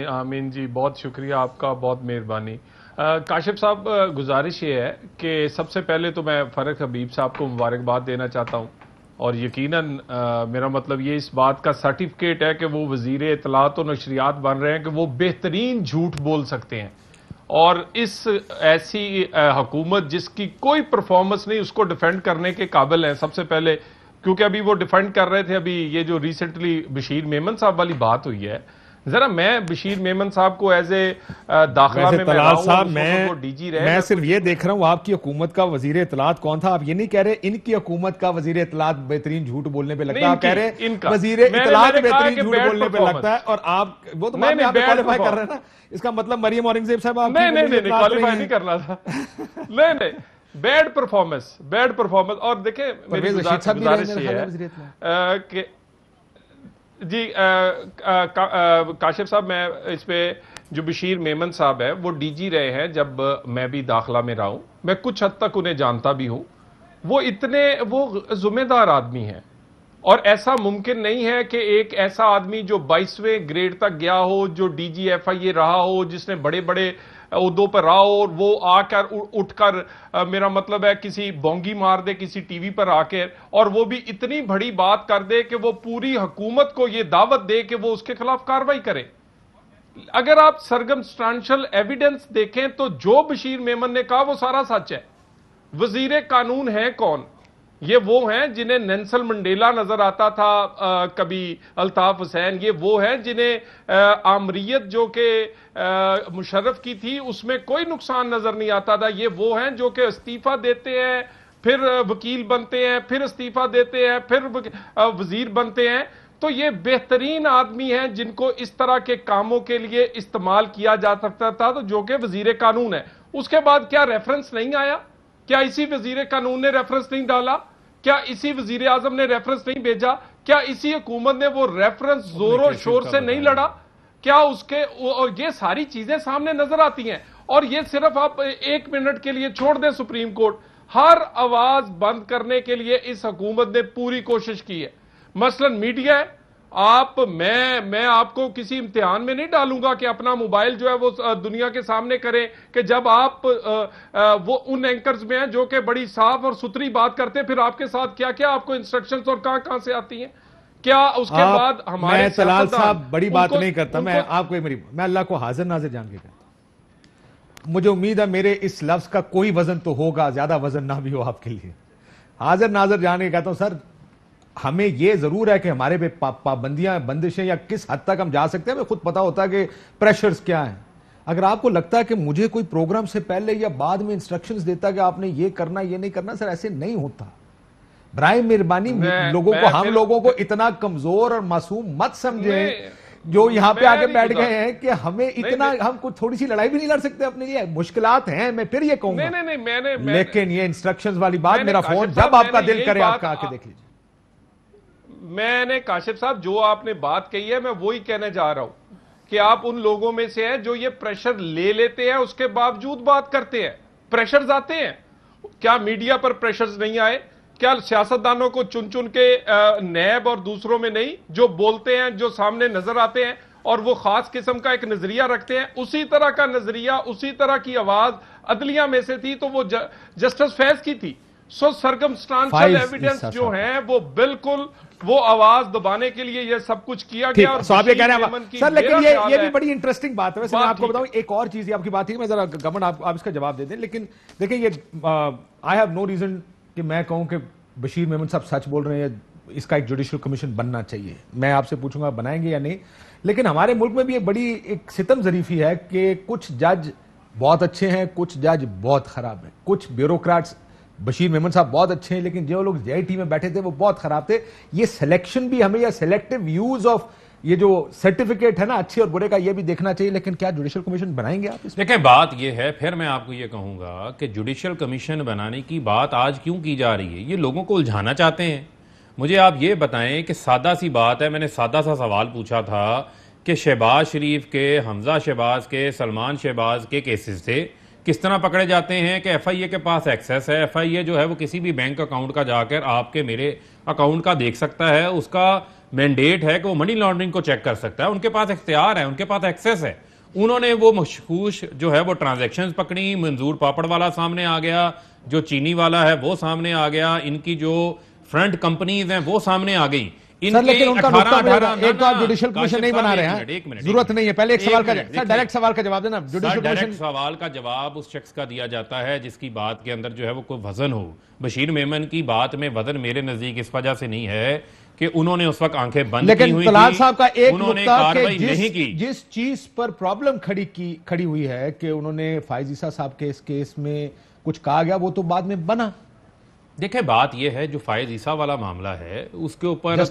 आमीन जी, बहुत शुक्रिया आपका, बहुत मेहरबानी। काशिफ साहब, गुजारिश ये है कि सबसे पहले तो मैं फरक हबीब साहब को मुबारकबाद देना चाहता हूँ, और यकीनन मेरा मतलब ये इस बात का सर्टिफिकेट है कि वो वजीर इत्तलात और नशरियात बन रहे हैं कि वो बेहतरीन झूठ बोल सकते हैं, और इस ऐसी हुकूमत जिसकी कोई परफॉर्मेंस नहीं, उसको डिफेंड करने के काबिल हैं सबसे पहले। क्योंकि अभी वो डिफेंड कर रहे थे, अभी ये जो रिसेंटली बशीर मेमन साहब वाली बात हुई है, जरा मैं बशीर मेमन साहब को एज ए दाखिला में तलाल साहब, मैं सिर्फ ये देख रहा हूँ आपकी हुकूमत का वजीर इत्तलात कौन था। आप ये नहीं कह रहे इनकी हुकूमत का वजीर इत्तलात बेहतरीन झूठ बोलने पे लगता है, आप कह रहे हैं वजीर इत्तलात बेहतरीन झूठ बोलने पे लगता है, और आप वो तो क्वालिफाई कर रहे हैं ना। इसका मतलब मरियम औरंगजेब साहब नहीं क्वालिफाई नहीं करना था। नहीं, बैड परफॉर्मेंस। और देखें, मेरी गुजारिश ये है कि जी काशिफ साहब, मैं इस पे, जो बशीर मेमन साहब है वो डीजी रहे हैं जब मैं भी दाखिला में रहा हूं, मैं कुछ हद तक उन्हें जानता भी हूं। वो जिम्मेदार आदमी हैं, और ऐसा मुमकिन नहीं है कि एक ऐसा आदमी जो 22वें ग्रेड तक गया हो, जो डीजी एफआईए रहा हो, जिसने बड़े बड़े उदों पर आओ और वो आकर उठकर मेरा मतलब है किसी बोंगी मार दे किसी टीवी पर आकर, और वो भी इतनी बड़ी बात कर दे कि वो पूरी हुकूमत को ये दावत दे कि वो उसके खिलाफ कार्रवाई करे। अगर आप सरकमस्टांशियल एविडेंस देखें तो जो बशीर मेमन ने कहा वो सारा सच है। वजीर कानून है कौन? ये वो हैं जिन्हें नेल्सन मंडेला नजर आता था, कभी अल्ताफ हुसैन, ये वो हैं जिन्हें आमरीयत जो कि मुशर्रफ की थी उसमें कोई नुकसान नजर नहीं आता था। ये वो हैं जो कि इस्तीफा देते हैं, फिर वकील बनते हैं, फिर इस्तीफा देते हैं, फिर वजीर बनते हैं। तो ये बेहतरीन आदमी हैं जिनको इस तरह के कामों के लिए इस्तेमाल किया जा सकता था, तो जो कि वजीर कानून है। उसके बाद क्या रेफरेंस नहीं आया? क्या इसी वजीर कानून ने रेफरेंस नहीं डाला? क्या इसी वजीर आजम ने रेफरेंस नहीं भेजा? क्या इसी हुकूमत ने वो रेफरेंस जोरों शोर से नहीं लड़ा? क्या उसके, और ये सारी चीजें सामने नजर आती हैं। और ये सिर्फ आप 1 मिनट के लिए छोड़ दें सुप्रीम कोर्ट, हर आवाज बंद करने के लिए इस हुकूमत ने पूरी कोशिश की है। मसलन मीडिया है, मैं आपको किसी इम्तिहान में नहीं डालूंगा कि अपना मोबाइल जो है वो दुनिया के सामने करें कि जब आप वो उन एंकर्स में हैं जो कि बड़ी साफ और सुथरी बात करते हैं, फिर आपके साथ क्या क्या आपको इंस्ट्रक्शंस और कहां से आती हैं? क्या उसके बाद हमारे मैं तलाल साहब बड़ी बात नहीं करता, मैं आपको मैं अल्लाह को हाजिर नाजिर जान के कहता। मुझे उम्मीद है मेरे इस लफ्ज का कोई वजन तो होगा, ज्यादा वजन ना भी हो आपके लिए। हाजिर नाजिर जान के कहता हूं सर, हमें यह जरूर है कि हमारे पे पाबंदियां, बंदिशें या किस हद तक हम जा सकते हैं, हमें खुद पता होता है कि प्रेशर्स क्या हैं। अगर आपको लगता है कि मुझे कोई प्रोग्राम से पहले या बाद में इंस्ट्रक्शंस देता कि आपने ये करना ये नहीं करना, सर ऐसे नहीं होता। बराए मेहरबानी लोगों को, हम लोगों को इतना कमजोर और मासूम मत समझे जो यहां पे आके बैठ गए हैं कि हमें इतना, हम कुछ थोड़ी सी लड़ाई भी नहीं लड़ सकते अपने लिए, मुश्किलात हैं। मैं फिर ये कहूंगा, लेकिन ये इंस्ट्रक्शंस वाली बात, मेरा फोन जब आपका दिल करे आपका आके देख लीजिए। मैंने काशिफ साहब जो आपने बात कही है मैं वही कहने जा रहा हूं कि आप उन लोगों में से हैं जो ये प्रेशर ले लेते हैं, उसके बावजूद बात करते हैं। प्रेशर्स आते हैं, क्या मीडिया पर प्रेशर्स नहीं आए? क्या सियासतदानों को चुन चुन के नैब और दूसरों में नहीं, जो बोलते हैं, जो सामने नजर आते हैं और वो खास किस्म का एक नजरिया रखते हैं, उसी तरह का नजरिया, उसी तरह की आवाज अदलिया में से थी तो वो जस्टिस फैज की थी। सो सर्कमस्टांशियल एविडेंस जो है वो बिल्कुल वो आवाज दबाने के लिए ये सब कुछ किया गया। और आप ये कह रहे हैं सर, लेकिन ये भी बड़ी इंटरेस्टिंग बात है। वैसे मैं आपको बताऊं एक और चीज, आपकी बात थी, मैं जरा गवर्नमेंट आप इसका जवाब दे दें। लेकिन देखिए ये आई हैव नो रीजन कि मैं कहूं कि बशीर मेमन साहब सच बोल रहे हैं, इसका एक जुडिशियल कमीशन बनना चाहिए। मैं आपसे पूछूंगा बनाएंगे या नहीं। लेकिन हमारे मुल्क में भी एक बड़ी एक सितम जरीफी है कि कुछ जज बहुत अच्छे हैं, कुछ जज बहुत खराब हैं। कुछ ब्यूरोक्रेट्स, बशीर मेमन साहब बहुत अच्छे हैं, लेकिन जो लोग जेआईटी में बैठे थे वो बहुत खराब थे। ये सिलेक्शन भी हमें, या सिलेक्टिव यूज ऑफ ये जो सर्टिफिकेट है ना अच्छे और बुरे का, ये भी देखना चाहिए। लेकिन क्या जुडिशियल कमीशन बनाएंगे आप इसमें? देखिए बात ये है, फिर मैं आपको ये कहूंगा कि जुडिशियल कमीशन बनाने की बात आज क्यों की जा रही है? ये लोगों को उलझाना चाहते हैं। मुझे आप ये बताएं कि सादा सी बात है, मैंने सादा सा सवाल पूछा था कि शहबाज शरीफ के, हमजा शहबाज के, सलमान शहबाज के केसेस थे, किस तरह पकड़े जाते हैं कि एफआईए के पास एक्सेस है। एफआईए जो है वो किसी भी बैंक अकाउंट का जाकर आपके मेरे अकाउंट का देख सकता है, उसका मैंडेट है कि वो मनी लॉन्ड्रिंग को चेक कर सकता है, उनके पास इख्तियार है, उनके पास एक्सेस है। उन्होंने वो मशकूश जो है वो ट्रांजैक्शंस पकड़ी, मंजूर पापड़ वाला सामने आ गया, जो चीनी वाला है वो सामने आ गया, इनकी जो फ्रंट कंपनीज हैं वो सामने आ गई। लेकिन उनका एक तो आप जुडिशियल कमीशन नहीं बना रहे हैं, जरूरत नहीं है। पहले एक सवाल का सर, डायरेक्ट सवाल का जवाब देना। जुडिशियल कमीशन सवाल का जवाब उस शख्स का दिया जाता है जिसकी बात के अंदर जो है वो कोई वजन हो। बशीर मेमन की बात में वजन मेरे नजदीक इस वजह से नहीं है कि उन्होंने उस वक्त आंखें बंद की हुई, तलाल साहब का एक उन्होंने नुक्ता कार्रवाई कि नहीं की। जिस चीज पर प्रॉब्लम खड़ी हुई है कि उन्होंने फायज ईसा साहब के इस केस में कुछ कहा गया, वो तो बाद में बना। देखिए बात यह है, जो फायज ईसा वाला मामला है उसके ऊपर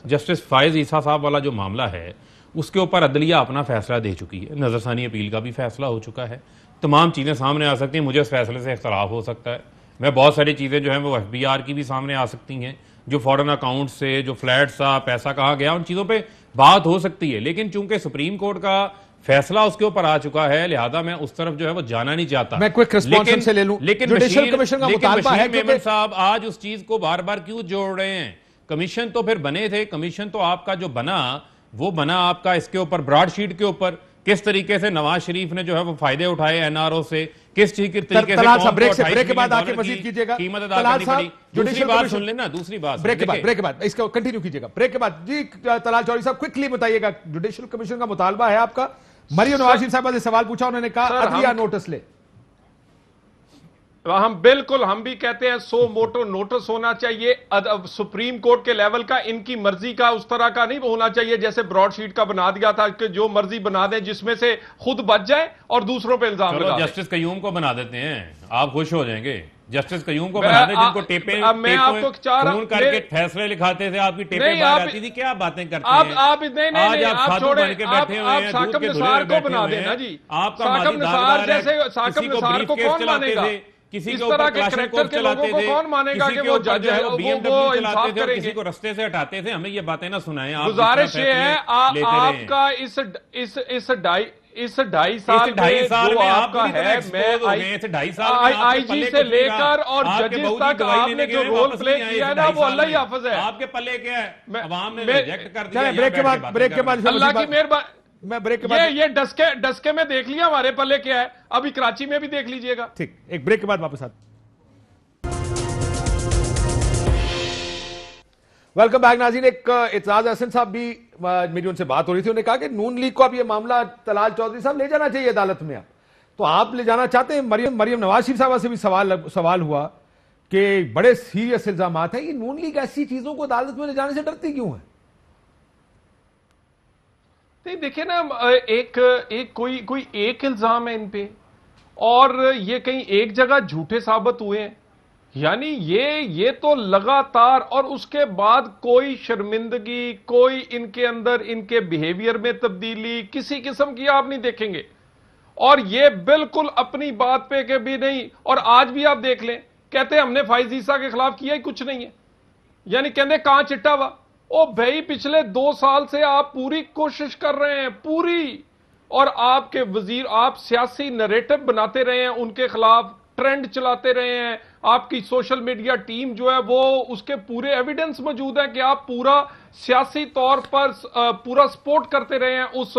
जस्टिस फायज ईसा साहब वाला जो मामला है उसके ऊपर अदलिया अपना फैसला दे चुकी है। नजरसानी अपील का भी फैसला हो चुका है, तमाम चीजें सामने आ सकती हैं। मुझे उस फैसले से इख्तलाफ हो सकता है, मैं बहुत सारी चीजें जो है वो FBI की भी सामने आ सकती हैं, जो फॉरेन अकाउंट से जो फ्लैट सा पैसा कहा गया, उन चीजों पर बात हो सकती है। लेकिन चूंकि सुप्रीम कोर्ट का फैसला उसके ऊपर आ चुका है, लिहाजा मैं उस तरफ जो है वो जाना नहीं चाहता। मैं क्विक रिस्पॉन्स से ले लूं। लेकिन जुडिशियल कमीशन का मुतालबा है, मेमन साहब आज उस चीज को बार बार क्यों जोड़ रहे हैं? कमीशन तो फिर बने थे, कमीशन तो आपका जो बना वो बना आपका इसके ऊपर ब्रॉडशीट के ऊपर, किस तरीके से नवाज शरीफ ने जो है वो फायदे उठाए एनआरओ से, किस तरीके से तलाल साहब, ब्रेक कौम को ब्रेक के बाद 28 आके मजीद कीजिएगा। कीमत अदा तलाल करनी साहब, पड़ी। दूसरी जुडिशियल बात कमीशन- सुन लेना, दूसरी बात ब्रेक के बाद, देखिए, ब्रेक के बाद इसको कंटिन्यू कीजिएगा। ब्रेक के बाद जी तलाल चौधरी साहब क्विकली बताइएगा, जुडिशियल कमीशन का मुतालबा है आपका। मरियम नवाज शरीफ साहब से सवाल पूछा, उन्होंने कहा सर, अदलिया हम- नोटिस ले। हम बिल्कुल, हम भी कहते हैं सो मोटो नोटिस होना चाहिए सुप्रीम कोर्ट के लेवल का, इनकी मर्जी का उस तरह का नहीं होना चाहिए जैसे ब्रॉडशीट का बना दिया था कि जो मर्जी बना दें जिसमें से खुद बच जाए और दूसरों पे इल्जाम चलो लगा दें। जस्टिस कयूम को बना देते हैं, आप खुश हो जाएंगे। जस्टिस कयूम को मैं- बना दें, जिनको अब टेपे मैं आपको चाह रहा- खून करके मेरे- फैसले लिखाते थे, आपकी टेपे नहीं, बाहर आप- आती थी। क्या बातें करते आप हैं आप नहीं नहीं आज नहीं, आप आप साधु छोड़े, बन के आप बैठे हुए हैं, दूध साकम के धुले निसार में को बैठे बना हुए देना हैं। जी। आपका साकम माजी निसार दागदार है, जैसे साकम किसी को निसार ब्रीफ को केस कौन चलाते मानेगा? थे, किसी इस के तरह ऊपर के क्लाशनिकोव करैक्टर के चलाते लोगों को थे, कौन मानेगा किसी कि के वो ऊपर जज जो है है, वो वो BMW इंसाफ चलाते थे और करेंगे। किसी को रास्ते से हटाते थे। हमें ये बातें ना सुनाएं। आप गुजारिश ये है आपका इस ढाई साल इस 2.5 साल जो में आप आपका पूरी तरह है, एक्सपोज हो गए। इस 2.5 साल में आपके आईजी पल्ले से कुछ नहीं रहा। लेकर और आपके जजेस बहू जी तक दवाई आपने लेने जो गए, रोल वापस प्ले नहीं आए किया है इस ना, 2.5 वो अल्लाह ही साल में। हाफिज है। आपके पल्ले क्या है? अवाम ने मैं- रिजेक्ट कर दिया। चलें, यहाँ ब्रेक के बैठ बाद, बातें ब्रेक के कर बाद रहे हैं। अल्लाह की मेहरबानी। मैं ब्रेक के बाद ये डस्के में देख लिया हमारे पल्ले क्या है, अभी कराची में भी देख लीजिएगा। ठीक, एक ब्रेक के बाद वापस आते। वेलकम बैक नाज़रीन। एक इत्ज़ाज़ अहसन साहब भी मेरी उनसे बात हो रही थी, उन्होंने कहा कि नून लीग को अब ये मामला तलाल चौधरी साहब ले जाना चाहिए अदालत में। आप तो आप ले जाना चाहते हैं? मरियम नवाज शरीफ साहब से भी सवाल हुआ कि बड़े सीरियस इल्जामात हैं, ये नून लीग ऐसी चीजों को अदालत में ले जाने से डरती क्यों है? नहीं देखिए ना, एक कोई एक इल्जाम है इन पे और ये कहीं एक जगह झूठे साबित हुए हैं, यानी ये तो लगातार, और उसके बाद कोई शर्मिंदगी, कोई इनके अंदर इनके बिहेवियर में तब्दीली किसी किस्म की आप नहीं देखेंगे। और ये बिल्कुल अपनी बात पे के भी नहीं, और आज भी आप देख लें, कहते हैं हमने फाइज ईसा के खिलाफ किया ही कुछ नहीं है, यानी कहते कहां चिट्टा हुआ। ओ भाई, पिछले 2 साल से आप पूरी कोशिश कर रहे हैं, पूरी, और आपके वजीर, आप सियासी नरेटिव बनाते रहे हैं उनके खिलाफ, ट्रेंड चलाते रहे हैं, आपकी सोशल मीडिया टीम जो है वो उसके पूरे एविडेंस मौजूद है कि आप पूरा सियासी तौर पर पूरा सपोर्ट करते रहे हैं उस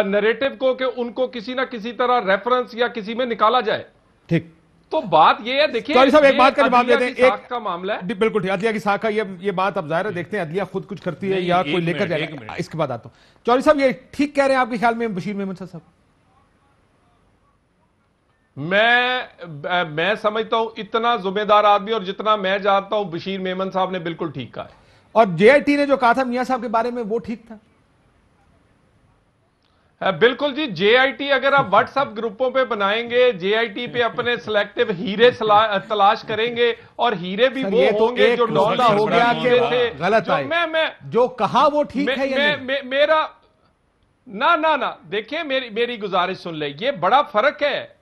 नरेटिव को कि उनको किसी ना किसी तरह रेफरेंस या किसी में निकाला जाए। ठीक, तो बात ये है, देखिए चौधरी साहब एक बात का जवाब अदलिया देते की हैं, साख का मामला है। बिल्कुल ठीक, अदलिया की साख का ये बात अब जाहिर है, देखते हैं अदलिया खुद कुछ करती है नहीं, या एक कोई लेकर मिनट, एक जाएगा। मिनट। इसके बाद आता हूं। चौधरी साहब ये ठीक कह रहे हैं आपके ख्याल में बशीर मेमन साहब? मैं समझता हूं इतना जुम्मेदार आदमी, और जितना मैं जानता हूं बशीर मेमन साहब ने बिल्कुल ठीक कहा है। और जेआईटी ने जो कहा था मियां साहब के बारे में, वो ठीक था? बिल्कुल जी, जेआईटी अगर आप व्हाट्सएप ग्रुपों पे बनाएंगे, जेआईटी पे अपने सिलेक्टिव हीरे तलाश करेंगे, और हीरे भी वो ये तो होंगे एक जो डॉन मुद्दा हो गया हीरे कि थे, गलत जो आए। मैं जो कहा वो ठीक है या नहीं? मेरा ना देखिए, मेरी गुजारिश सुन ले, ये बड़ा फर्क है।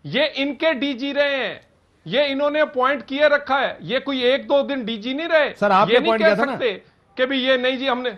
ये इनके डीजी रहे हैं, ये इन्होंने अपॉइंट किए रखा है, ये कोई 1-2 दिन डीजी नहीं रहे। सर, आपने ये नहीं appoint कह किया था ना? सकते कि भी ये नहीं जी हमने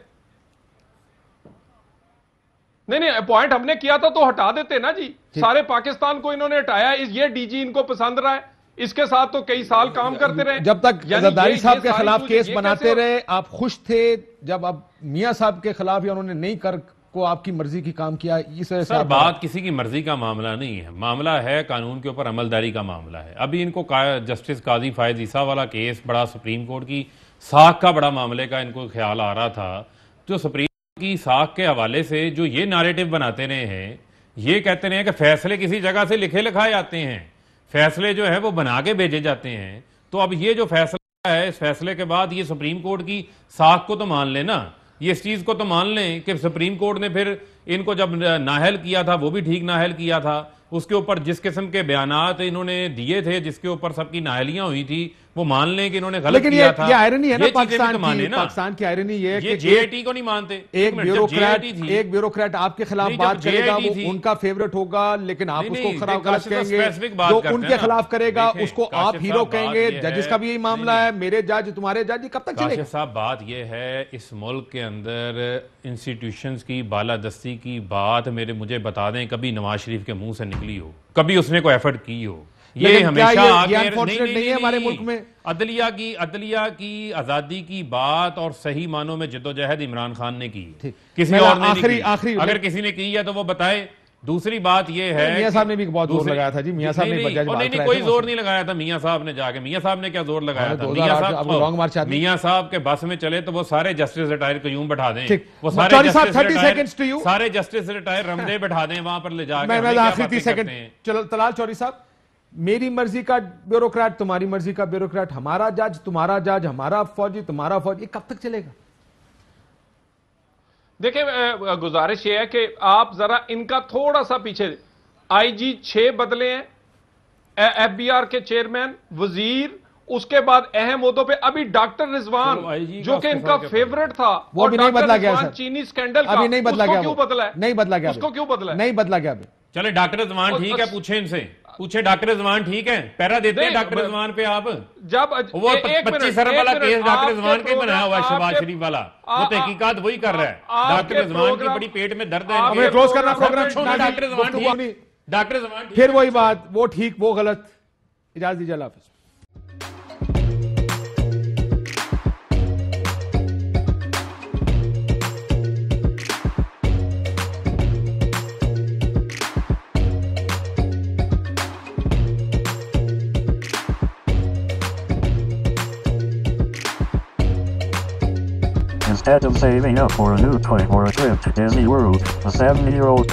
नहीं अपॉइंट हमने किया था तो हटा देते ना जी। सारे पाकिस्तान को इन्होंने हटाया, ये डीजी इनको पसंद रहा है, इसके साथ तो कई साल काम करते रहे। जब तक यानी जरदारी ये साहब के सारी खिलाफ चीजें केस ये बनाते कैसे- रहे, आप खुश थे? जब अब मियां साहब के खिलाफ या उन्होंने नहीं कर को आपकी मर्जी की काम किया, इस वजह से सर आप- बात किसी की मर्जी का मामला नहीं है, मामला है कानून के ऊपर अमलदारी का मामला है। अभी इनको जस्टिस काजी फायद ईसा वाला केस बड़ा सुप्रीम कोर्ट की साख का बड़ा मामले का इनको ख्याल आ रहा था, जो सुप्रीम की साख के हवाले से जो ये नैरेटिव बनाते रहे हैं, ये कहते रहे हैं कि फैसले किसी जगह से लिखे लिखाए आते हैं, फैसले जो है वो बना के भेजे जाते हैं। तो अब ये जो फैसला है, इस फैसले के बाद ये सुप्रीम कोर्ट की साख को तो मान लेना, ये इस चीज को तो मान लें कि सुप्रीम कोर्ट ने फिर इनको जब नाअहल किया था, वो भी ठीक नाअहल किया था, उसके ऊपर जिस किस्म के बयानात इन्होंने दिए थे, जिसके ऊपर सबकी नाअहलियां हुई थी, वो मान लें कि इन्होंने गलत लेकिन किया था। ये आयरनी है ना ये चीजें भी पाकिस्तान तो माने की, ना। पाकिस्तान की आयरनी ये है ये कि जेआईटी को नहीं मानते। एक मिनट, जब ब्यूरोक्रेट JIT थी, एक ब्यूरोक्रेट आपके खिलाफ नहीं, जब बात करेगा, JIT वो थी। उनका फेवरेट होगा, लेकिन आप नहीं, उसको नहीं, खराब देखिए, गलत काशिफ कहेंगे। स्पेसिफिक बात जो करते उनके हैं ना। खिलाफ करेगा देखें, उसको आप काशिफ हीरो साहब, कहेंगे। बात ये जजिस है- का भी यही मामला नहीं, है, मेरे जज तुम्हारे जज, कब तक चलेगा? काशिफ साहब बात यह है, इस मुल्क के अंदर इंस्टीट्यूशंस की बालादस्ती की बात मुझे बता दें कभी नवाज शरीफ के मुंह से निकली हो, कभी उसने कोई एफर्ट की हो? ये लेकिन हमेशा क्या ये आगे अनफॉर्चुनेट नहीं है हमारे मुल्क में? अदलिया की आजादी की बात और सही मानों में जद्दोजहद इमरान खान ने की है, किसी और ने नहीं की। अगर किसी ने की है तो वो बताए। दूसरी बात यह है मियां साहब ने भी बहुत जोर लगाया था जी, मियां साहब ने नहीं कोई जोर नहीं लगाया था। मियां साहब ने जाके, मियां साहब ने क्या जोर लगाया था? मियां साहब के बस में चले तो वो सारे जस्टिस रिटायर क्यूम बैठा दें, वो सारे जस्टिस रिटायर रमदे बैठा दें वहां पर ले जाके। आखिरी 30 सेकंड चलो तलाल चौधरी साहब, मेरी मर्जी का ब्यूरोक्रेट, तुम्हारी मर्जी का ब्यूरोक्रेट, हमारा जज तुम्हारा जज, हमारा फौजी तुम्हारा फौजी, ये कब तक चलेगा? देखिए गुजारिश ये है कि आप जरा इनका थोड़ा सा पीछे, आईजी 6 बदले हैं, एफबीआर के चेयरमैन, वजीर, उसके बाद अहम ओहदों पे अभी डॉक्टर रिजवान जो कि इनका फेवरेट था, वो भी नहीं बदला गया सर। चीनी स्कैंडल अभी नहीं बदला गया, क्यों बदला है? नहीं बदला गया, उसको क्यों बदला है? नहीं बदला गया अभी। चले डॉक्टर रिजवान ठीक है, पूछे इनसे, पूछे डॉक्टर रिजवान ठीक है, पैरा देते हैं डॉक्टर रिजवान पे आप? जब वो 25 अरब वाला केस डॉक्टर रिजवान का बनाया हुआ है, शहबाज शरीफ वाला, वो तहकीकात वही कर रहा है। डॉक्टर रिजवान की बड़ी पेट में दर्द है। हमें क्लोज करना प्रोग्राम। डॉक्टर रिजवान ठीक, फिर वही बात, वो ठीक वो गलत। इजाजत दीजिए, अल्लाह हाफिज। Instead of saving up for a new toy or a trip to Disney World, a 70-year-old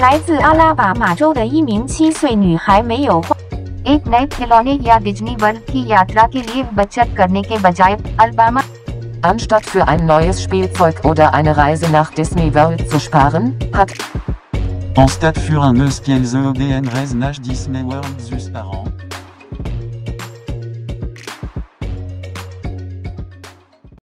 来自阿拉巴马州的一名7岁女孩没有花 एक नए खिलौने या डिज्नी वर्ल्ड की यात्रा के लिए बचत करने के बजाय Alabama Anstatt für ein neues Spielzeug oder eine Reise nach Disney World zu sparen, hat En stade für un neus Spielzeug en reis nach Disney World zu sparen.